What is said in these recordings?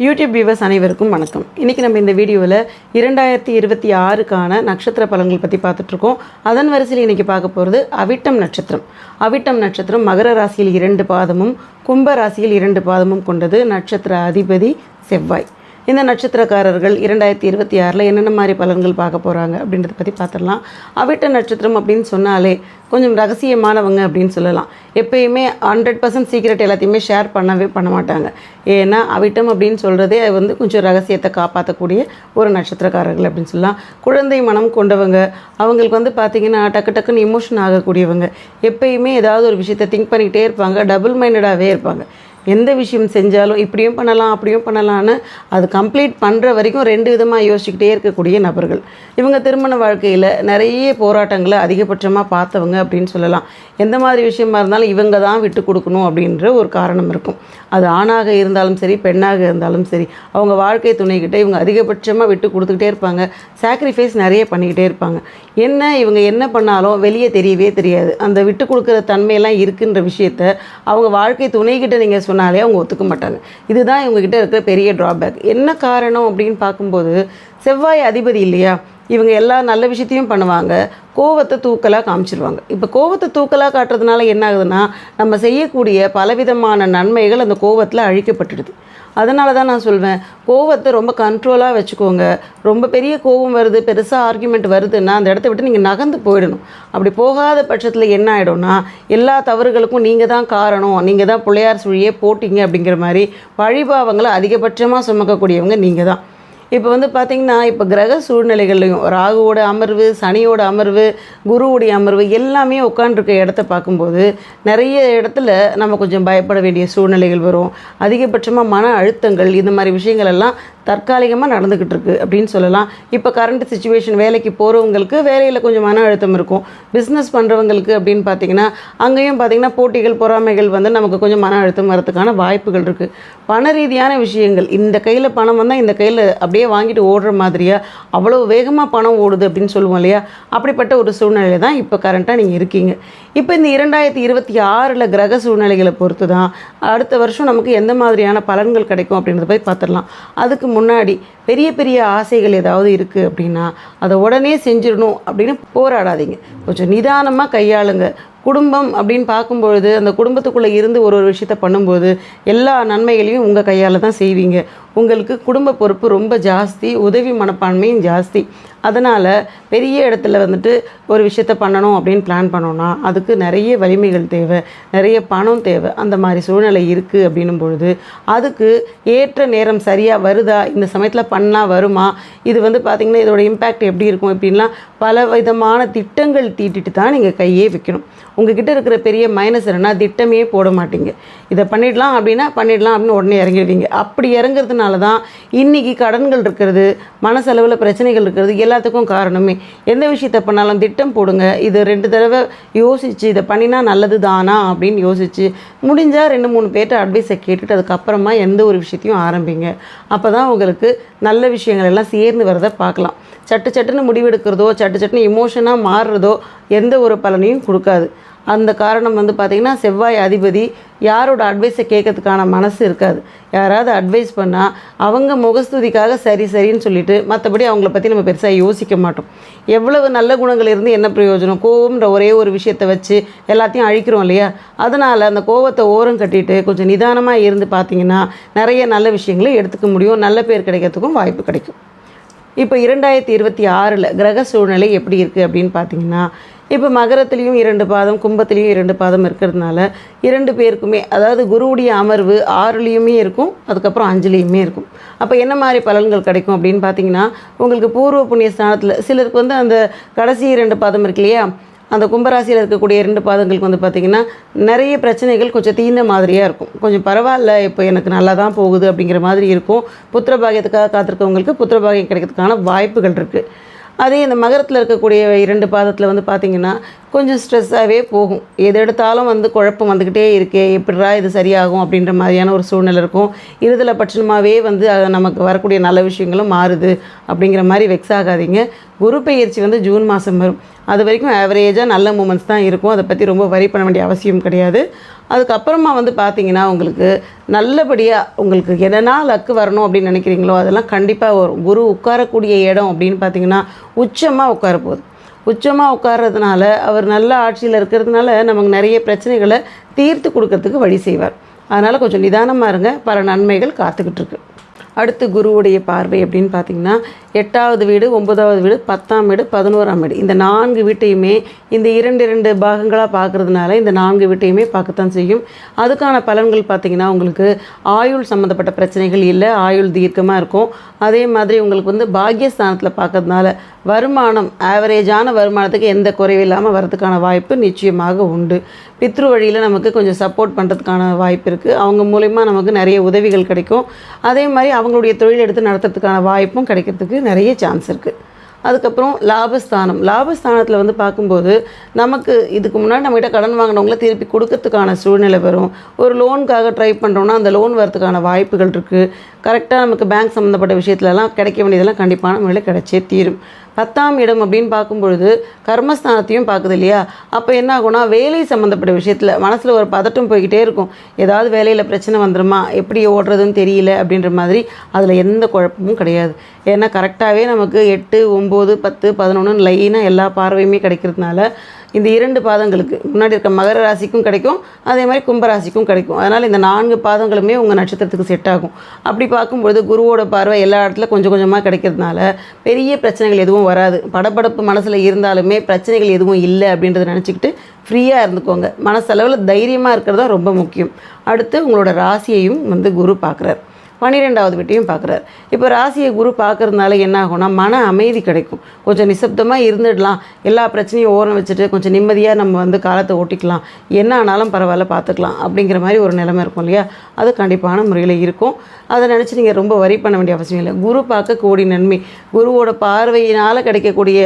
YouTube viewers அனைவருக்கும் வணக்கம். இன்றைக்கி நம்ம இந்த வீடியோவில் 2026க்கான நட்சத்திர பலன்கள் பற்றி பார்த்துட்ருக்கோம். அதன் வரிசையில் இன்றைக்கி பார்க்க போகிறது அவிட்டம் நட்சத்திரம். அவிட்டம் நட்சத்திரம் மகர ராசியில் 2 பாதமும் கும்ப ராசியில் 2 பாதமும் கொண்டது. நட்சத்திர அதிபதி செவ்வாய். இந்த நட்சத்திரக்காரர்கள் 2026 என்னென்ன மாதிரி பலன்கள் பார்க்க போகிறாங்க அப்படின்றத பற்றி பார்த்துடலாம். அவிட்ட நட்சத்திரம் அப்படின்னு சொன்னாலே கொஞ்சம் ரகசியமானவங்க அப்படின்னு சொல்லலாம். எப்பயுமே 100% சீக்ரெட் எல்லாத்தையுமே ஷேர் பண்ண மாட்டாங்க. ஏன்னா அவிட்டம் அப்படின்னு சொல்கிறதே கொஞ்சம் ரகசியத்தை காப்பாற்றக்கூடிய ஒரு நட்சத்திரக்காரர்கள் அப்படின்னு சொல்லலாம். குழந்தை மனம் கொண்டவங்க. அவங்களுக்கு பார்த்திங்கன்னா டக்குன்னு இமோஷன் ஆகக்கூடியவங்க. எப்பயுமே ஏதாவது ஒரு விஷயத்தை திங்க் பண்ணிக்கிட்டே இருப்பாங்க. டபுள் மைண்டடாகவே இருப்பாங்க. எந்த விஷயம் செஞ்சாலும் இப்படியும் பண்ணலாம் அப்படியும் பண்ணலான்னு அது கம்ப்ளீட் பண்ணுற வரைக்கும் 2 விதமாக யோசிச்சுக்கிட்டே இருக்கக்கூடிய நபர்கள். இவங்க திருமண வாழ்க்கையில் நிறைய போராட்டங்களை அதிகபட்சமாக பார்த்தவங்க அப்படின்னு சொல்லலாம். எந்த மாதிரி விஷயமா இருந்தாலும் இவங்க தான் விட்டு கொடுக்கணும் அப்படின்ற ஒரு காரணம் இருக்கும். அது ஆணாக இருந்தாலும் சரி, பெண்ணாக இருந்தாலும் சரி, அவங்க வாழ்க்கை துணைக்கிட்ட இவங்க அதிகபட்சமாக விட்டு கொடுத்துக்கிட்டே இருப்பாங்க. சாக்ரிஃபைஸ் நிறைய பண்ணிக்கிட்டே இருப்பாங்க. இவங்க என்ன பண்ணாலும் வெளியே தெரியவே தெரியாது. அந்த விட்டு கொடுக்குற தன்மையெல்லாம் இருக்குன்ற விஷயத்த அவங்க வாழ்க்கை துணைக்கிட்ட நீங்கள் சொன்னாலே அவங்க ஒத்துக்க மாட்டாங்க. இதுதான் இவங்ககிட்ட இருக்கிற பெரிய ட்ராபேக். என்ன காரணம் அப்படின்னு பார்க்கும்போது, செவ்வாய் அதிபதி இல்லையா, இவங்க எல்லா நல்ல விஷயத்தையும் பண்ணுவாங்க. கோவத்தை தூக்கலாக காமிச்சிருவாங்க. இப்போ கோவத்தை தூக்கலாக காட்டுறதுனால என்ன ஆகுதுன்னா, நம்ம செய்யக்கூடிய பலவிதமான நன்மைகள் அந்த கோவத்தில் அழிக்கப்பட்டுடுது. அதனால தான் நான் சொல்வேன், கோவத்தை ரொம்ப கண்ட்ரோலாக வச்சுக்கோங்க. ரொம்ப பெரிய கோவம் வருது, பெருசாக ஆர்குமெண்ட் வருதுன்னா அந்த இடத்த விட்டு நீங்கள் நகர்ந்து போயிடணும். அப்படி போகாத பட்சத்தில் என்ன ஆகிடும்னா, எல்லா தவறுகளுக்கும் நீங்கள் தான் காரணம், நீங்கள் தான் பிள்ளையார் சுழியே போட்டிங்க அப்படிங்கிற மாதிரி பழிபாவங்களை அதிகபட்சமாக சுமக்கக்கூடியவங்க நீங்கள் தான். இப்போ பார்த்திங்கன்னா, இப்போ கிரக சூழ்நிலைகள்லையும் ராகுவோட அமர்வு, சனியோட அமர்வு, குருவுடைய அமர்வு எல்லாமே உட்காண்டிருக்க இடத்த பார்க்கும்போது நிறைய இடத்துல நம்ம கொஞ்சம் பயப்பட வேண்டிய சூழ்நிலைகள் வரும். அதிகபட்சமாக மன அழுத்தங்கள், இந்த மாதிரி விஷயங்கள் எல்லாம் தற்காலிகமாக நடந்துக்கிட்டு இருக்குது அப்படின்னு சொல்லலாம். இப்போ கரண்ட் சிச்சுவேஷன், வேலைக்கு போகிறவங்களுக்கு வேலையில் கொஞ்சம் மன அழுத்தம் இருக்கும். பிஸ்னஸ் பண்ணுறவங்களுக்கு அப்படின்னு பார்த்திங்கன்னா, அங்கேயும் பார்த்திங்கன்னா போட்டிகள், பொறாமைகள் நமக்கு கொஞ்சம் மன அழுத்தம் வரதுக்கான வாய்ப்புகள் இருக்குது. பண ரீதியான விஷயங்கள், இந்த கையில் பணம் வந்தால் இந்த கையில் அப்படியே வாங்கிட்டு ஓடுற மாதிரியா, அவ்வளோ வேகமாக பணம் ஓடுது அப்படின்னு சொல்லுவோம் இல்லையா, அப்படிப்பட்ட ஒரு சூழ்நிலை தான் இப்போ கரண்ட்டாக நீங்கள் இருக்கீங்க. இப்போ இந்த 2026 கிரக சூழ்நிலைகளை பொறுத்து தான் அடுத்த வருஷம் நமக்கு எந்த மாதிரியான பலன்கள் கிடைக்கும் அப்படின்றத போய் பார்த்துடலாம். அதுக்கு முன்னாடி பெரிய பெரிய ஆசைகள் ஏதாவது இருக்குது அப்படின்னா அதை உடனே செஞ்சிடணும் அப்படின்னு போராடாதீங்க. கொஞ்சம் நிதானமாக கையாளுங்க. குடும்பம் அப்படின்னு பார்க்கும்பொழுது அந்த குடும்பத்துக்குள்ளே இருந்து ஒரு விஷயத்தை பண்ணும்போது எல்லா நன்மைகளையும் உங்கள் கையால் தான் செய்வீங்க. உங்களுக்கு குடும்ப பொறுப்பு ரொம்ப ஜாஸ்தி, உதவி மனப்பான்மையும் ஜாஸ்தி. அதனால் பெரிய இடத்துல ஒரு விஷயத்த பண்ணணும் அப்படின்னு பிளான் பண்ணோன்னா அதுக்கு நிறைய வலிமைகள் தேவை, நிறைய பணம் தேவை. அந்த மாதிரி சூழ்நிலை இருக்குது அப்படின்னும் பொழுது அதுக்கு ஏற்ற நேரம் சரியாக வருதா, இந்த சமயத்தில் பண்ணால் வருமா, இது பார்த்திங்கன்னா இதோட இம்பேக்ட் எப்படி இருக்கும் இப்படின்லாம் பல விதமான திட்டங்கள் தீட்டிட்டு தான் நீங்கள் கையே வைக்கணும். உங்ககிட்ட இருக்கிற பெரிய மைனஸ் என்னென்னா, திட்டமே போட மாட்டீங்க. இதை பண்ணிடலாம் அப்படின்னு உடனே இறங்கிடுவீங்க. அப்படி இறங்குறதுனால தான் இன்றைக்கி கடன்கள் இருக்கிறது, மனசளவில் பிரச்சனைகள் இருக்கிறது எல்லாத்துக்கும் காரணமே. எந்த விஷயத்தை பண்ணாலும் திட்டம் போடுங்க. இது 2 தடவை யோசித்து இதை பண்ணினா நல்லது தானா அப்படின்னு யோசித்து முடிஞ்சால் 2-3 பேர்கிட்ட அட்வைஸை கேட்டுட்டு அதுக்கப்புறமா எந்த ஒரு விஷயத்தையும் ஆரம்பிங்க. அப்போ தான் உங்களுக்கு நல்ல விஷயங்கள் எல்லாம் சேர்ந்து வரதை பார்க்கலாம். சட்டுன்னு முடிவெடுக்கிறதோ, சட்டுன்னு இமோஷனாக மாறுறதோ எந்த ஒரு பலனையும் கொடுக்காது. அந்த காரணம் பார்த்திங்கன்னா, செவ்வாய் அதிபதி யாரோட அட்வைஸை கேட்கறதுக்கான மனசு இருக்காது. யாராவது அட்வைஸ் பண்ணால் அவங்க முகஸ்துதிக்காக சரின்னு சொல்லிட்டு மற்றபடி அவங்கள பற்றி நம்ம பெருசாக யோசிக்க மாட்டோம். எவ்வளவு நல்ல குணங்கள் இருந்து என்ன பிரயோஜனம்? கோவம்ன்ற ஒரே ஒரு விஷயத்தை வச்சு எல்லாத்தையும் அழிக்கிறோம் இல்லையா? அதனால் அந்த கோவத்தை ஓரம் கட்டிட்டு கொஞ்சம் நிதானமாக இருந்து பார்த்திங்கன்னா நிறைய நல்ல விஷயங்களை எடுத்துக்க முடியும். நல்ல பேர் கிடைக்கிறதுக்கும் வாய்ப்பு கிடைக்கும். இப்போ 2026 கிரக சூழ்நிலை எப்படி இருக்குது அப்படின்னு பார்த்திங்கன்னா, இப்போ மகரத்துலேயும் 2 பாதம், கும்பத்துலேயும் 2 பாதம் இருக்கிறதுனால 2 பேருக்குமே, அதாவது குருவுடைய அமர்வு 6லேயுமே இருக்கும், அதுக்கப்புறம் 5லேயுமே இருக்கும். அப்போ என்ன மாதிரி பலன்கள் கிடைக்கும் அப்படின்னு பார்த்தீங்கன்னா, உங்களுக்கு பூர்வ புண்ணிய ஸ்தானத்தில் சிலருக்கு அந்த கடைசி 2 பாதம் இருக்கு இல்லையா, அந்த கும்பராசியில் இருக்கக்கூடிய 2 பாதங்களுக்கு பார்த்திங்கன்னா நிறைய பிரச்சனைகள் கொஞ்சம் தீர்ந்த மாதிரியாக இருக்கும். கொஞ்சம் பரவாயில்ல, இப்போ எனக்கு நல்லா தான் போகுது அப்படிங்கிற மாதிரி இருக்கும். புத்திர பாகியத்துக்காக காத்திருக்கவங்களுக்கு புத்திர பாகியம் கிடைக்கிறதுக்கான வாய்ப்புகள் இருக்குது. அதே இந்த மகரத்தில் இருக்கக்கூடிய 2 பாதத்தில் பார்த்திங்கன்னா கொஞ்சம் ஸ்ட்ரெஸ்ஸாகவே போகும். எது எடுத்தாலும் வந்து குழப்பம் வந்துக்கிட்டே இருக்கே, எப்படிரா இது சரியாகும் அப்படின்ற மாதிரியான ஒரு சூழ்நிலை இருக்கும். இருதலை பட்சமாகவே வந்து நமக்கு வரக்கூடிய நல்ல விஷயங்களும் மாறுது அப்படிங்கிற மாதிரி வெக்ஸ் ஆகாதீங்க. குரு பெயர்ச்சி வந்து ஜூன் மாதம் வரும். அது வரைக்கும் ஆவரேஜாக நல்ல மூமெண்ட்ஸ் தான் இருக்கும். அதை பற்றி ரொம்ப வரி பண்ண வேண்டிய அவசியம் கிடையாது. அதுக்கப்புறமா வந்து பார்த்திங்கன்னா உங்களுக்கு நல்லபடியாக உங்களுக்கு என்னென்னா லக்கு வரணும் அப்படின்னு நினைக்கிறீங்களோ அதெல்லாம் கண்டிப்பாக வரும். குரு உட்காரக்கூடிய இடம் அப்படின்னு பார்த்திங்கன்னா உச்சமாக உட்கார போகுது. உச்சமாக உட்கார்றதுனால அவர் நல்ல ஆட்சியில் இருக்கிறதுனால நமக்கு நிறைய பிரச்சனைகளை தீர்த்து கொடுக்கறதுக்கு வழி செய்வார். அதனால் கொஞ்சம் நிதானமாக இருங்க, பல நன்மைகள் காத்துக்கிட்டு இருக்கு. அடுத்து குருவுடைய பார்வை அப்படின்னு பார்த்திங்கன்னா 8வது வீடு, 9வது வீடு, 10ஆம் வீடு, 11ஆம் வீடு, இந்த 4 வீட்டையுமே இந்த 2 பாகங்களாக பார்க்குறதுனால இந்த 4 வீட்டையுமே பார்க்கத்தான் செய்யும். அதுக்கான பலன்கள் பார்த்திங்கன்னா உங்களுக்கு ஆயுள் சம்மந்தப்பட்ட பிரச்சனைகள் இல்லை, ஆயுள் தீர்க்கமாக இருக்கும். அதே மாதிரி உங்களுக்கு வந்து பாக்கியஸ்தானத்தில் பார்க்கறதுனால வருமானம் ஆவரேஜான வருமானத்துக்கு எந்த குறைவில்லாமல் வரதுக்கான வாய்ப்பு நிச்சயமாக உண்டு. பித்ரு வழியில் நமக்கு கொஞ்சம் சப்போர்ட் பண்ணுறதுக்கான வாய்ப்பு இருக்குது. அவங்க மூலமா நமக்கு நிறைய உதவிகள் கிடைக்கும். அதே மாதிரி அவங்களுடைய தொழில் எடுத்து நடத்துறதுக்கான வாய்ப்பும் கிடைக்கிறதுக்கு நிறைய சான்ஸ் இருக்குது. அதுக்கப்புறம் லாபஸ்தானத்தில் வந்து பார்க்கும்போது நமக்கு இதுக்கு முன்னாடி நம்மகிட்ட கடன் வாங்கினவங்கள திருப்பி கொடுக்கறதுக்கான சூழ்நிலை வரும். ஒரு லோனுக்காக ட்ரை பண்ணுறோன்னா அந்த லோன் வரதுக்கான வாய்ப்புகள் இருக்குது. கரெக்டாக நமக்கு பேங்க் சம்மந்தப்பட்ட விஷயத்துலலாம் கிடைக்க வேண்டியதெல்லாம் கண்டிப்பான முறையில் கிடைச்சே தீரும். 10ஆம் இடம் அப்படின்னு பார்க்கும்பொழுது கர்மஸ்தானத்தையும் பார்க்குது இல்லையா? அப்போ என்ன ஆகும்னா வேலை சம்மந்தப்பட்ட விஷயத்தில் மனசில் ஒரு பதட்டம் போய்கிட்டே இருக்கும். ஏதாவது வேலையில் பிரச்சனை வந்துடுமா, எப்படி ஓடுறதுன்னு தெரியல அப்படின்ற மாதிரி. அதில் எந்த குழப்பமும் கிடையாது. ஏன்னா கரெக்டாகவே நமக்கு 8, 9, 10, 11 லைனாக எல்லா பார்வையுமே கிடைக்கிறதுனால இந்த 2 பாதங்களுக்கு முன்னாடி இருக்க மகர ராசிக்கும் கிடைக்கும், அதே மாதிரி கும்பராசிக்கும் கிடைக்கும். அதனால் இந்த 4 பாதங்களுமே உங்கள் நட்சத்திரத்துக்கு செட் ஆகும். அப்படி பார்க்கும்பொழுது குருவோட பார்வை எல்லா இடத்துல கொஞ்சம் கொஞ்சமாக கிடைக்கிறதுனால பெரிய பிரச்சனைகள் எதுவும் வராது. படபடப்பு மனசில் இருந்தாலுமே பிரச்சனைகள் எதுவும் இல்லை அப்படின்றத நினச்சிக்கிட்டு ஃப்ரீயாக இருந்துக்கோங்க. மனசளவில் தைரியமாக இருக்கிறது தான் ரொம்ப முக்கியம். அடுத்து உங்களோட ராசியையும் வந்து குரு பார்க்குறார், 12வது வீட்டையும் பார்க்குறாரு. இப்போ ராசியை குரு பார்க்கறதுனால என்ன ஆகும்னா மன அமைதி கிடைக்கும். கொஞ்சம் நிசப்தமாக இருந்துடலாம், எல்லா பிரச்சனையும் ஓரம் வச்சுட்டு கொஞ்சம் நிம்மதியாக நம்ம வந்து காலத்தை ஓட்டிக்கலாம், என்ன ஆனாலும் பரவாயில்ல பார்த்துக்கலாம் அப்படிங்கிற மாதிரி ஒரு நிலைமை இருக்கும் இல்லையா? அது கண்டிப்பான முறையில் இருக்கும். அதை நினச்சி நீங்கள் ரொம்ப வரி பண்ண வேண்டிய அவசியம் இல்லை. குரு பார்க்க கோடி நன்மை. குருவோட பார்வையினால் கிடைக்கக்கூடிய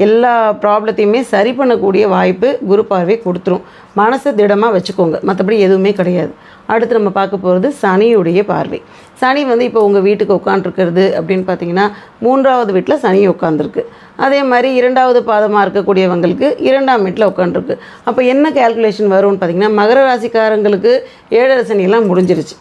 எல்லா ப்ராப்ளத்தையுமே சரி பண்ணக்கூடிய வாய்ப்பு குரு பார்வை கொடுத்துரும். மனசை திடமாக வச்சுக்கோங்க, மற்றபடி எதுவுமே கிடையாது. அடுத்து நம்ம பார்க்க போகிறது சனியுடைய பார்வை. சனி வந்து இப்போ உங்கள் வீட்டுக்கு உட்காந்துருக்கிறது அப்படின்னு பார்த்தீங்கன்னா 3வது வீட்டில் சனி உட்காந்துருக்கு. அதே மாதிரி 2வது பாதமாக இருக்கக்கூடியவங்களுக்கு 2ஆம் வீட்டில் உட்காந்துருக்கு. அப்போ என்ன கேல்குலேஷன் வரும்னு பார்த்தீங்கன்னா மகர ராசிக்காரங்களுக்கு 7 சனியெல்லாம் முடிஞ்சிருச்சு.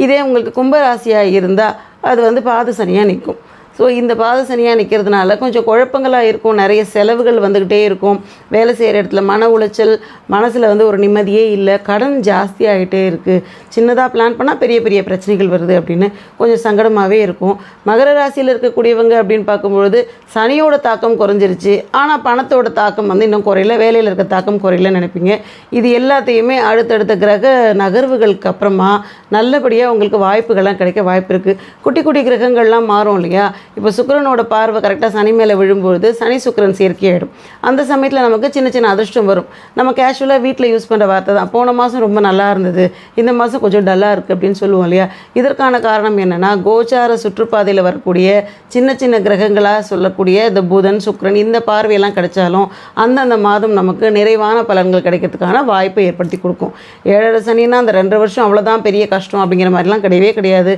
இதே உங்களுக்கு கும்பராசியாக இருந்தால் அது வந்து பாத சனியாக நிற்கும். ஸோ இந்த பாத சனியாக நிற்கிறதுனால கொஞ்சம் குழப்பங்களாக இருக்கும், நிறைய செலவுகள் வந்துக்கிட்டே இருக்கும். வேலை செய்கிற இடத்துல மன உளைச்சல், மனசில் வந்து ஒரு நிம்மதியே இல்லை, கடன் ஜாஸ்தியாகிட்டே இருக்குது, சின்னதாக பிளான் பண்ணால் பெரிய பெரிய பிரச்சனைகள் வருது அப்படின்னு கொஞ்சம் சங்கடமாகவே இருக்கும். மகர ராசியில் இருக்கக்கூடியவங்க அப்படின்னு பார்க்கும்பொழுது சனியோட தாக்கம் குறைஞ்சிருச்சு, ஆனால் பணத்தோட தாக்கம் வந்து இன்னும் குறையில, வேலையில் இருக்க தாக்கம் குறையிலன்னு நினைப்பீங்க. இது எல்லாத்தையுமே அடுத்தடுத்த கிரக நகர்வுகளுக்கு அப்புறமா நல்லபடியாக உங்களுக்கு வாய்ப்புகள்லாம் கிடைக்க வாய்ப்பு இருக்குது. குட்டி குட்டி கிரகங்கள்லாம் மாறும் இல்லையா? இப்போ சுக்கிரனோட பார்வை கரெக்டாக சனி மேலே விழும்பொழுது சனி சுக்கிரன் சேர்க்கையாயிடும். அந்த சமயத்தில் நமக்கு சின்ன சின்ன அதிர்ஷ்டம் வரும். நம்ம கேஷுவலாக வீட்டில் யூஸ் பண்ணுற வார்த்தை தான், போன மாதம் ரொம்ப நல்லா இருந்தது, இந்த மாதம் கொஞ்சம் டல்லாக இருக்குது அப்படின்னு சொல்லுவோம் இல்லையா? இதற்கான காரணம் என்னென்னா கோச்சார சுற்றுப்பாதையில் வரக்கூடிய சின்ன சின்ன கிரகங்களாக சொல்லக்கூடிய இந்த புதன் சுக்கிரன் இந்த பார்வையெல்லாம் கிடைச்சாலும் அந்தந்த மாதம் நமக்கு நிறைவான பலன்கள் கிடைக்கிறதுக்கான வாய்ப்பை ஏற்படுத்தி கொடுக்கும். 7 சனின்னா அந்த 2 வருஷம் அவ்வளோதான் பெரிய கஷ்டம் அப்படிங்கிற மாதிரிலாம் கிடையவே கிடையாது.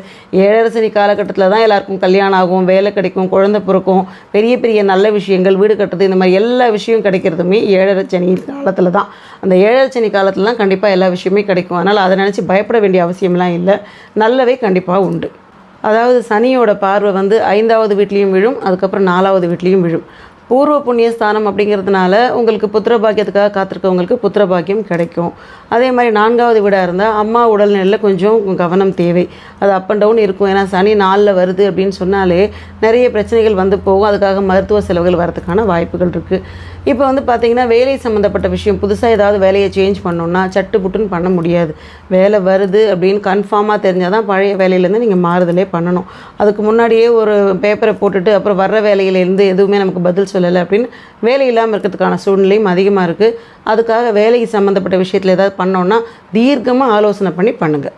7 சனி காலகட்டத்தில் தான் எல்லாருக்கும் கல்யாணம் ஆகும், வேலை கிடைக்கும், குழந்தை பிறக்கும், பெரிய பெரிய நல்ல விஷயங்கள், வீடு கட்டுறது, இந்த மாதிரி எல்லா விஷயம் கிடைக்கிறதுமே 7 சனி காலத்தில் தான். அந்த 7 சனி காலத்தில் தான் கண்டிப்பாக எல்லா விஷயமே கிடைக்கும். அதனால் அதை நினச்சி பயப்பட வேண்டிய அவசியம்லாம் இல்லை, நல்லவே கண்டிப்பாக உண்டு. அதாவது சனியோட பார்வை வந்து 5வது வீட்லேயும் விழும், அதுக்கப்புறம் 4வது வீட்லேயும் விழும். பூர்வ புண்ணியஸ்தானம் அப்படிங்கிறதுனால உங்களுக்கு புத்திர பாக்கியத்துக்காக காத்திருக்கவங்களுக்கு புத்திர பாக்கியம் கிடைக்கும். அதே மாதிரி 4வது வீடாக இருந்தால் அம்மா உடல்நிலையில் கொஞ்சம் கவனம் தேவை. அது அப் அண்ட் டவுன் இருக்கும். ஏன்னா சனி 4ல் வருது அப்படின்னு சொன்னாலே நிறைய பிரச்சனைகள் வந்து போகும். அதுக்காக மருத்துவ செலவுகள் வரதுக்கான வாய்ப்புகள் இருக்குது. இப்போ வந்து பார்த்திங்கன்னா வேலை சம்மந்தப்பட்ட விஷயம், புதுசாக ஏதாவது வேலையை சேஞ்ச் பண்ணோன்னா சட்டு புட்டுன்னு பண்ண முடியாது. வேலை வருது அப்படின்னு கன்ஃபார்மாக தெரிஞ்சால் தான் பழைய வேலையிலேருந்து நீங்கள் மாறுதலே பண்ணணும். அதுக்கு முன்னாடியே ஒரு பேப்பரை போட்டுட்டு அப்புறம் வர்ற வேலையிலேருந்து எதுவுமே நமக்கு பதில் சொல்லலை அப்படின்னு வேலை இல்லாமல் இருக்கிறதுக்கான சூழ்நிலையும் அதிகமாக இருக்குது. அதுக்காக வேலைக்கு சம்மந்தப்பட்ட விஷயத்தில் ஏதாவது பண்ணோன்னா தீர்க்கமாக ஆலோசனை பண்ணி பண்ணுங்கள்.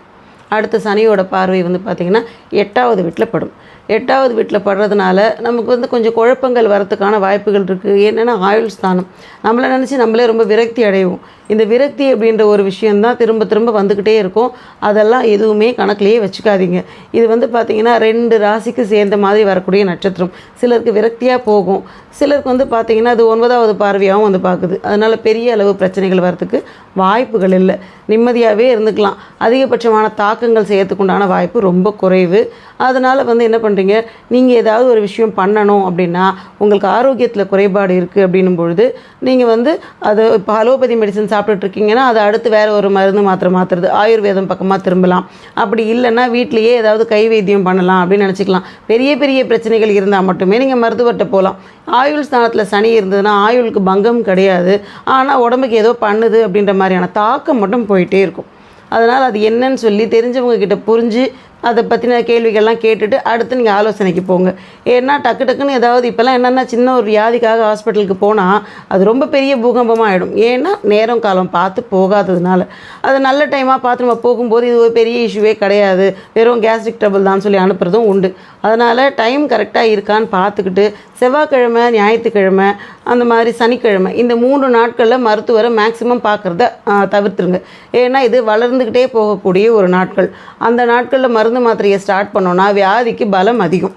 அடுத்த சனியோட பார்வை வந்து பார்த்திங்கன்னா 8வது வீட்டில் படும். 8வது வீட்டில் படுறதுனால நமக்கு வந்து கொஞ்சம் குழப்பங்கள் வரத்துக்கான வாய்ப்புகள் இருக்குது. என்னென்னா ஆயுள் ஸ்தானம். நம்மளை நினச்சி நம்மளே ரொம்ப விரக்தி அடைவோம். இந்த விரக்தி அப்படின்ற ஒரு விஷயந்தான் திரும்ப திரும்ப வந்துக்கிட்டே இருக்கும். அதெல்லாம் எதுவுமே கணக்கிலேயே வச்சுக்காதீங்க. இது வந்து பார்த்திங்கன்னா 2 ராசிக்கு சேர்ந்த மாதிரி வரக்கூடிய நட்சத்திரம். சிலருக்கு விரக்தியாக போகும், சிலருக்கு வந்து பார்த்திங்கன்னா அது 9வது பார்வையாகவும் வந்து பார்க்குது. அதனால் பெரிய அளவு பிரச்சனைகள் வரத்துக்கு வாய்ப்புகள் இல்லை. நிம்மதியாகவே இருந்துக்கலாம். அதிகபட்சமான தாக்கங்கள் செய்யறதுக்கு உண்டான வாய்ப்பு ரொம்ப குறைவு. அதனால் வந்து என்ன பண்ணுறீங்க, நீங்கள் ஏதாவது ஒரு விஷயம் பண்ணணும் அப்படின்னா உங்களுக்கு ஆரோக்கியத்தில் குறைபாடு இருக்குது அப்படின்னும் பொழுது நீங்கள் வந்து அது இப்போ அலோபதி மெடிசன் சாப்பிட்டுட்ருக்கீங்கன்னா அதை அடுத்து வேறு ஒரு மருந்து மாற்றுறது, ஆயுர்வேதம் பக்கமாக திரும்பலாம். அப்படி இல்லைன்னா வீட்லேயே ஏதாவது கை வைத்தியம் பண்ணலாம் அப்படின்னு நினச்சிக்கலாம். பெரிய பெரிய பிரச்சனைகள் இருந்தால் மட்டுமே நீங்கள் மருத்துவர்கிட்ட போகலாம். ஆயுள் ஸ்தானத்தில் சனி இருந்ததுன்னா ஆயுளுக்கு பங்கம் கிடையாது, ஆனால் உடம்புக்கு ஏதோ பண்ணுது அப்படின்ற மாதிரியான தாக்கம் மட்டும் போயிட்டே இருக்கும். அதனால் அது என்னன்னு சொல்லி தெரிஞ்சவங்க கிட்ட புரிஞ்சு அதை பற்றின கேள்விகள்லாம் கேட்டுட்டு அடுத்து நீங்கள் ஆலோசனைக்கு போங்க. ஏன்னா டக்குன்னு ஏதாவது இப்போல்லாம் என்னென்னா சின்ன ஒரு வியாதிக்காக ஹாஸ்பிட்டலுக்கு போனால் அது ரொம்ப பெரிய பூகம்பமாக ஆகிடும். ஏன்னா நேரம் காலம் பார்த்து போகாததுனால. அது நல்ல டைமாக பார்த்து நம்ம போகும்போது இது ஒரு பெரிய இஷ்யூவே கிடையாது, வெறும் கேஸ்ட்ரிக் ட்ரபிள் தான் சொல்லி அனுப்புகிறதும் உண்டு. அதனால் டைம் கரெக்டாக இருக்கான்னு பார்த்துக்கிட்டு செவ்வாய்க்கிழமை, ஞாயிற்றுக்கிழமை, அந்த மாதிரி சனிக்கிழமை, இந்த 3 நாட்களில் மருத்துவரை மேக்ஸிமம் பார்க்குறத தவிர்த்துருங்க. ஏன்னா இது வளர்ந்துக்கிட்டே போகக்கூடிய ஒரு நாட்கள். அந்த நாட்களில் மருந்து மாத்திரையை ஸ்டார்ட் பண்ணோன்னா வியாதிக்கு பலம் அதிகம்.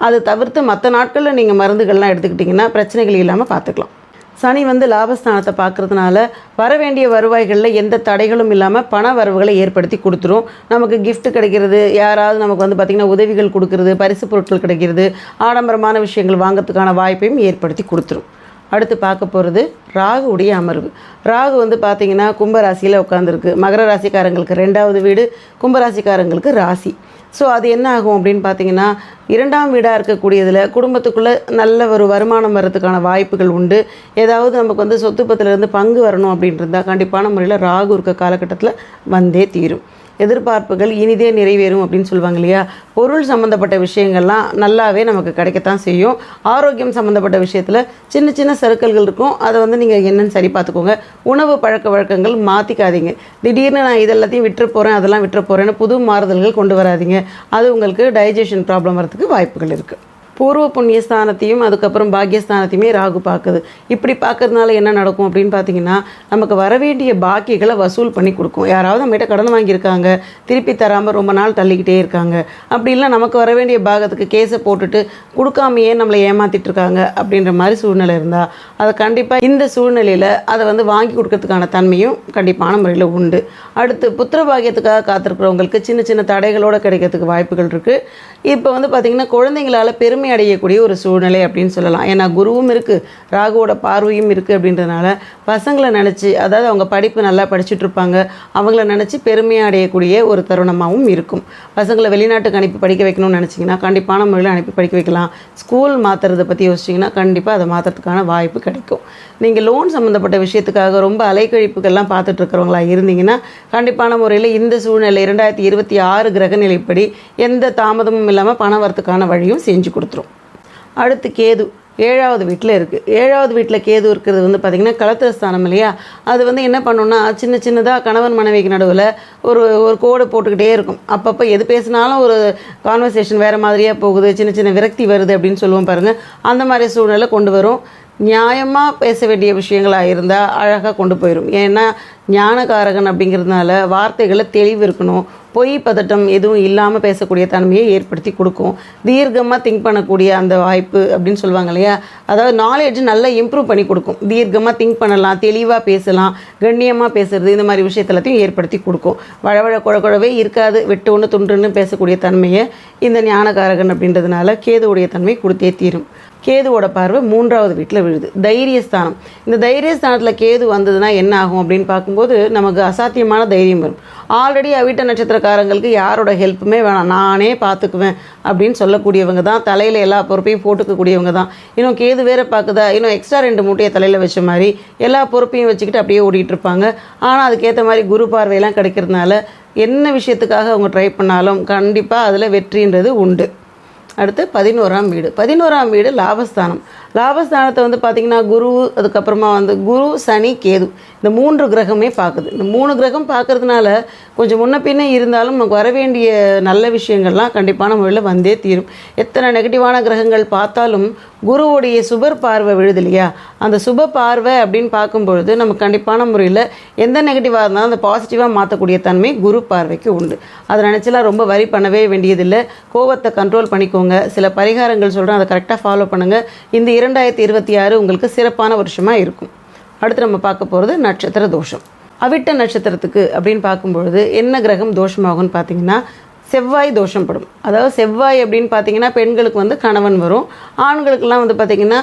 அதை தவிர்த்து மற்ற நாட்களில் நீங்கள் மருந்துகள்லாம் எடுத்துக்கிட்டிங்கன்னா பிரச்சனைகள் இல்லாமல் பார்த்துக்கலாம். சனி வந்து லாபஸ்தானத்தை பார்க்குறதுனால வர வேண்டிய வருவாய்களில் எந்த தடைகளும் இல்லாமல் பண வரவுகளை ஏற்படுத்தி கொடுத்துரும். நமக்கு கிஃப்ட் கிடைக்கிறது, யாராவது நமக்கு வந்து பார்த்திங்கன்னா உதவிகள் கொடுக்கறது, பரிசு பொருட்கள் கிடைக்கிறது, ஆடம்பரமான விஷயங்கள் வாங்கிறதுக்கான வாய்ப்பையும் ஏற்படுத்தி கொடுத்துரும். அடுத்து பார்க்க போகிறது ராகுவுடைய அமர்வு. ராகு வந்து பார்த்திங்கன்னா கும்பராசியில் உட்காந்துருக்கு. மகர ராசிக்காரங்களுக்கு 2வது வீடு, கும்பராசிக்காரங்களுக்கு ராசி. ஸோ அது என்ன ஆகும் அப்படின்னு பார்த்தீங்கன்னா 2ஆம் வீடாக இருக்கக்கூடியதில் குடும்பத்துக்குள்ளே நல்ல ஒரு வருமானம் வர்றதுக்கான வாய்ப்புகள் உண்டு. ஏதாவது நமக்கு வந்து சொத்து பத்திலேருந்து பங்கு வரணும் அப்படின்றதா கண்டிப்பான முறையில் ராகு இருக்க காலகட்டத்தில் வந்தே தீரும். எதிர்பார்ப்புகள் இனிதே நிறைவேறும் அப்படின்னு சொல்லுவாங்க இல்லையா. பொருள் சம்மந்தப்பட்ட விஷயங்கள்லாம் நல்லாவே நமக்கு கிடைக்கத்தான் செய்யும். ஆரோக்கியம் சம்மந்தப்பட்ட விஷயத்தில் சின்ன சின்ன சறுக்கல்கள் இருக்கும். அதை வந்து நீங்கள் என்னென்னு சரி பார்த்துக்கோங்க. உணவு பழக்க வழக்கங்கள் மாற்றிக்காதீங்க. திடீர்னு நான் இதெல்லாத்தையும் விட்டுற போகிறேன், அதெல்லாம் விட்டுற போகிறேன்னு புது மாறுதல்கள் கொண்டு வராதிங்க. அது உங்களுக்கு டைஜஷன் ப்ராப்ளம் வரதுக்கு வாய்ப்புகள் இருக்குது. பூர்வ புண்ணியஸ்தானத்தையும் அதுக்கப்புறம் பாக்கியஸ்தானத்தையுமே ராகு பார்க்குது. இப்படி பார்க்கறதுனால என்ன நடக்கும் அப்படின்னு பார்த்தீங்கன்னா நமக்கு வரவேண்டிய பாக்கிகளை வசூல் பண்ணி கொடுக்கும். யாராவது நம்மகிட்ட கடன் வாங்கியிருக்காங்க, திருப்பி தராமல் ரொம்ப நாள் தள்ளிக்கிட்டே இருக்காங்க, அப்படி இல்லை நமக்கு வரவேண்டிய பாகத்துக்கு கேஸை போட்டுட்டு கொடுக்காமையே நம்மளை ஏமாற்றிட்டு இருக்காங்க அப்படின்ற மாதிரி சூழ்நிலை இருந்தால் அதை கண்டிப்பாக இந்த சூழ்நிலையில் அதை வந்து வாங்கி கொடுக்கறதுக்கான தன்மையும் கண்டிப்பான முறையில் உண்டு. அடுத்து புத்திர பாக்கியத்துக்காக காத்திருக்கிறவங்களுக்கு சின்ன சின்ன தடைகளோடு கிடைக்கிறதுக்கு வாய்ப்புகள் இருக்குது. இப்போ வந்து பார்த்திங்கன்னா குழந்தைங்களால் பெருமை அடையக்கூடிய ஒரு சூழ்நிலை அப்படின்னு சொல்லலாம். ஏன்னா குருவும் இருக்குது, ராகுவோட பார்வையும் இருக்குது. அப்படின்றதுனால பசங்களை நினச்சி, அதாவது அவங்க படிப்பு நல்லா படிச்சுட்டு இருப்பாங்க, அவங்கள நினச்சி பெருமையாக அடையக்கூடிய ஒரு தருணமாகவும் இருக்கும். பசங்களை வெளிநாட்டுக்கு அனுப்பி படிக்க வைக்கணும்னு நினச்சிங்கன்னா கண்டிப்பான முறையில் அனுப்பி படிக்க வைக்கலாம். ஸ்கூல் மாற்றுறதை பற்றி யோசிச்சிங்கன்னா கண்டிப்பாக அதை மாற்றுறதுக்கான வாய்ப்பு கிடைக்கும். நீங்கள் லோன் சம்மந்தப்பட்ட விஷயத்துக்காக ரொம்ப அலைக்கழிப்புகள்லாம் பார்த்துட்டு இருக்கிறவங்களா இருந்தீங்கன்னா கண்டிப்பான முறையில் இந்த சூழ்நிலை 2026 கிரகநிலைப்படி எந்த தாமதமும் இல்லாமல் பணம் வரத்துக்கான வழியும் செஞ்சு கொடுத்துரும். அடுத்து கேது 7வது வீட்டில் இருக்குது. 7வது வீட்டில் கேது இருக்கிறது வந்து பார்த்திங்கன்னா கலத்திரஸ்தானம் இல்லையா. அது வந்து என்ன பண்ணுன்னா சின்ன சின்னதாக கணவன் மனைவிக்கு நடுவில் ஒரு கோடு போட்டுக்கிட்டே இருக்கும். அப்பப்போ எது பேசினாலும் ஒரு கான்வர்சேஷன் வேறு மாதிரியாக போகுது, சின்ன சின்ன விரக்தி வருது அப்படின்னு சொல்லுவோம் பாருங்கள். அந்த மாதிரி சூழ்நிலை கொண்டு வரும். நியாயமாக பேச வேண்டிய விஷயங்களாக இருந்தால் அழகாக கொண்டு போயிடும். ஏன்னா ஞானகாரகன் அப்படிங்கிறதுனால வார்த்தைகளை தெளிவு இருக்கணும். பொய் பதட்டம் எதுவும் இல்லாமல் பேசக்கூடிய தன்மையை ஏற்படுத்தி கொடுக்கும். தீர்க்கமாக திங்க் பண்ணக்கூடிய அந்த வாய்ப்பு அப்படின்னு சொல்லுவாங்க இல்லையா, அதாவது நாலேஜ் நல்லா இம்ப்ரூவ் பண்ணி கொடுக்கும். தீர்க்கமாக திங்க் பண்ணலாம், தெளிவாக பேசலாம், கண்ணியமாக பேசுறது, இந்த மாதிரி விஷயத்தெல்லாத்தையும் ஏற்படுத்தி கொடுக்கும். வழவழ குழவே இருக்காது, வெட்டு ஒன்று துண்டுன்னு பேசக்கூடிய தன்மையை இந்த ஞானகாரகன் அப்படின்றதுனால கேதுவுடைய தன்மை கொடுத்தே தீரும். கேதுவோட பார்வை 3வது வீட்டில் விழுது, தைரியஸ்தானம். இந்த தைரியஸ்தானத்தில் கேது வந்ததுன்னா என்ன ஆகும் அப்படின்னு பார்க்கும்போது நமக்கு அசாத்தியமான தைரியம் வரும். ஆல்ரெடி அவிட்ட நட்சத்திரக்காரங்களுக்கு யாரோட ஹெல்ப்புமே வேணாம், நானே பார்த்துக்குவேன் அப்படின்னு சொல்லக்கூடியவங்க தான். தலையில் எல்லா பொறுப்பையும் போட்டுக்கக்கூடியவங்க தான். இன்னும் கேது வேற பார்க்குதா, இன்னும் எக்ஸ்ட்ரா 2 மூட்டையை தலையில் வச்ச மாதிரி எல்லா பொறுப்பையும் வச்சுக்கிட்டு அப்படியே ஓடிட்டு இருப்பாங்க. ஆனால் அதுக்கேற்ற மாதிரி குரு பார்வையெல்லாம் கிடைக்கிறதுனால என்ன விஷயத்துக்காக அவங்க ட்ரை பண்ணாலும் கண்டிப்பாக அதில் வெற்றின்றது உண்டு. அடுத்து 11ஆம் வீடு. 11ஆம் வீடு லாபஸ்தானம். லாபஸ்தானத்தை வந்து பார்த்திங்கன்னா குரு, அதுக்கப்புறமா வந்து குரு, சனி, கேது இந்த 3 கிரகமே பார்க்குது. இந்த 3 கிரகம் பார்க்கறதுனால கொஞ்சம் முன்ன பின்னே இருந்தாலும் நமக்கு வர வேண்டிய நல்ல விஷயங்கள்லாம் கண்டிப்பான முறையில் வந்தே தீரும். எத்தனை நெகட்டிவான கிரகங்கள் பார்த்தாலும் குருவுடைய சுபர் பார்வை விழுது இல்லையா, அந்த சுப பார்வை அப்படின்னு பார்க்கும்பொழுது நமக்கு கண்டிப்பான முறையில் எந்த நெகட்டிவாக இருந்தாலும் அந்த பாசிட்டிவாக மாற்றக்கூடிய தன்மை குரு பார்வைக்கு உண்டு. அதை நினச்சலாம் ரொம்ப வரி பண்ணவே வேண்டியதில்லை. கோவத்தை கண்ட்ரோல் பண்ணிக்கோங்க. சில பரிகாரங்கள் சொல்கிறேன், அதை கரெக்டாக ஃபாலோ பண்ணுங்கள். இந்த 2026 உங்களுக்கு சிறப்பான வருஷமாக இருக்கும். அடுத்து நம்ம பார்க்க போகிறது நட்சத்திர தோஷம். அவிட்ட நட்சத்திரத்துக்கு அப்படின்னு பார்க்கும்பொழுது என்ன கிரகம் தோஷமாகும்னு பார்த்தீங்கன்னா செவ்வாய் தோஷப்படும். அதாவது செவ்வாய் அப்படின்னு பார்த்தீங்கன்னா பெண்களுக்கு வந்து கணவன் வரும். ஆண்களுக்கெல்லாம் வந்து பார்த்திங்கன்னா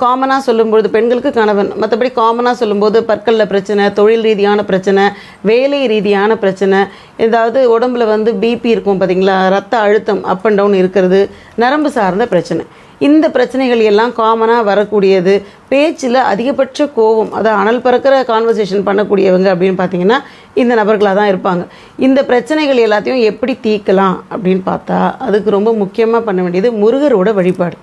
காமனாக சொல்லும்பொழுது பெண்களுக்கு கணவன், மற்றபடி காமனாக சொல்லும்போது பற்களில் பிரச்சனை, தொழில் ரீதியான பிரச்சனை, வேலை ரீதியான பிரச்சனை, ஏதாவது உடம்புல வந்து பிபி இருக்கும் பார்த்திங்களா, ரத்த அழுத்தம் அப் அண்ட் டவுன் இருக்கிறது, நரம்பு சார்ந்த பிரச்சனை, இந்த பிரச்சனைகள் எல்லாம் காமனாக வரக்கூடியது. பேச்சில் அதிகபட்ச கோபம், அதாவது அனல் பறக்கிற கான்வர்சேஷன் பண்ணக்கூடியவங்க அப்படின்னு பார்த்தீங்கன்னா இந்த நபர்களாக தான் இருப்பாங்க. இந்த பிரச்சனைகள் எல்லாத்தையும் எப்படி தீர்க்கலாம் அப்படின்னு பார்த்தா அதுக்கு ரொம்ப முக்கியமாக பண்ண வேண்டியது முருகரோட வழிபாடு.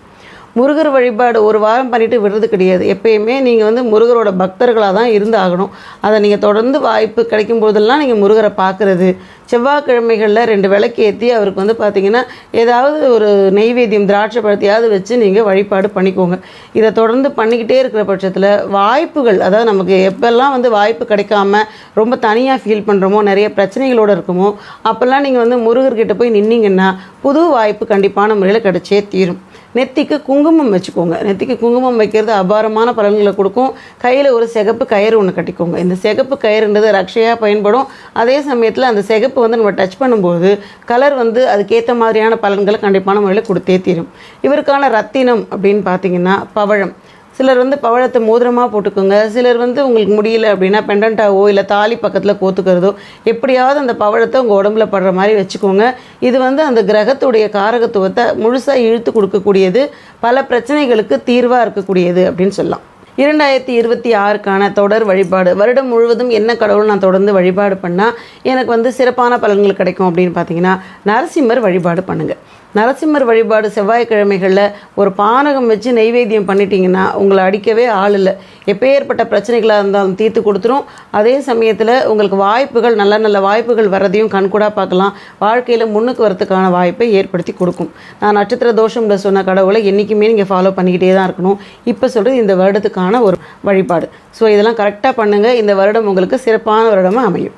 முருகர் வழிபாடு ஒரு வாரம் பண்ணிவிட்டு விடுறது கிடையாது. எப்பயுமே நீங்கள் வந்து முருகரோட பக்தர்களாக தான் இருந்து ஆகணும். அதை நீங்கள் தொடர்ந்து வாய்ப்பு கிடைக்கும் போதெல்லாம் நீங்கள் முருகரை பார்க்குறது, செவ்வாய்க்கிழமைகளில் 2 விளக்கு ஏற்றி அவருக்கு வந்து பார்த்திங்கன்னா ஏதாவது ஒரு நெய்வேத்தியம் திராட்சை பழத்தையாவது வச்சு நீங்கள் வழிபாடு பண்ணிக்கோங்க. இதை தொடர்ந்து பண்ணிக்கிட்டே இருக்கிற பட்சத்தில் வாய்ப்புகள், அதாவது நமக்கு எப்பெல்லாம் வந்து வாய்ப்பு கிடைக்காம ரொம்ப தனியாக ஃபீல் பண்ணுறோமோ, நிறைய பிரச்சனைகளோடு இருக்குமோ, அப்போல்லாம் நீங்கள் வந்து முருகர்கிட்ட போய் நின்னீங்கன்னா புது வாய்ப்பு கண்டிப்பான முறையில் கிடைச்சே தீரும். நெத்திக்கு குங்குமம் வச்சுக்கோங்க. நெத்திக்கு குங்குமம் வைக்கிறது அபாரமான பலன்களை கொடுக்கும். கையில் ஒரு சிகப்பு கயிறு ஒன்று கட்டிக்கோங்க. இந்த சிகப்பு கயிறுன்றது ரக்ஷையாக பயன்படும். அதே சமயத்தில் அந்த சிகப்பு வந்து நம்ம டச் பண்ணும்போது கலர் வந்து அதுக்கேற்ற மாதிரியான பலன்களை கண்டிப்பான முறையில் கொடுத்தே தீரும். இவருக்கான ரத்தினம் அப்படின்னு பார்த்தீங்கன்னா பவழம். சிலர் வந்து பவழத்தை மோதிரமாக போட்டுக்கோங்க. சிலர் வந்து உங்களுக்கு முடியல அப்படின்னா பெண்டன்ட்டாவோ இல்லை தாலி பக்கத்தில் கோத்துக்கிறதோ எப்படியாவது அந்த பவழத்தை உங்கள் உடம்புல படுற மாதிரி வச்சுக்கோங்க. இது வந்து அந்த கிரகத்துடைய காரகத்துவத்தை முழுசாக இழுத்து கொடுக்கக்கூடியது, பல பிரச்சனைகளுக்கு தீர்வாக இருக்கக்கூடியது அப்படின்னு சொல்லலாம். 2026க்கான தொடர் வழிபாடு. வருடம் முழுவதும் என்ன கடவுள் நான் தொடர்ந்து வழிபாடு பண்ணால் எனக்கு வந்து சிறப்பான பலன்கள் கிடைக்கும் அப்படின்னு பார்த்தீங்கன்னா நரசிம்மர் வழிபாடு பண்ணுங்கள். நரசிம்மர் வழிபாடு செவ்வாய்க்கிழமைகளில் ஒரு பானகம் வச்சு நெய்வேத்தியம் பண்ணிட்டீங்கன்னா உங்களை அடிக்கவே ஆள் இல்லை. எப்பேற்பட்ட பிரச்சனைகளாக இருந்தாலும் தீர்த்து கொடுத்துரும். அதே சமயத்தில் உங்களுக்கு வாய்ப்புகள், நல்ல நல்ல வாய்ப்புகள் வர்றதையும் கண்கூடாக பார்க்கலாம். வாழ்க்கையில் முன்னுக்கு வரத்துக்கான வாய்ப்பை ஏற்படுத்தி கொடுக்கும். நான் நட்சத்திர தோஷம்ல சொன்ன கடவுளை என்றைக்குமே நீங்கள் ஃபாலோ பண்ணிக்கிட்டே தான் இருக்கணும். இப்போ சொல்கிறது இந்த வருடத்துக்கான ஒரு வழிபாடு. ஸோ இதெல்லாம் கரெக்டாக பண்ணுங்கள். இந்த வருடம் உங்களுக்கு சிறப்பான வருடமாக அமையும்.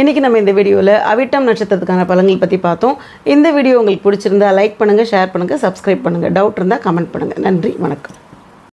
இன்றைக்கி நம்ம இந்த வீடியோவில் அவிட்டம் நட்சத்திரத்துக்கான பலன்கள் பற்றி பார்த்தோம். இந்த வீடியோ உங்களுக்கு பிடிச்சிருந்தா லைக் பண்ணுங்கள், ஷேர் பண்ணுங்கள், சப்ஸ்கிரைப் பண்ணுங்கள். டவுட் இருந்தால் கமெண்ட் பண்ணுங்கள். நன்றி, வணக்கம்.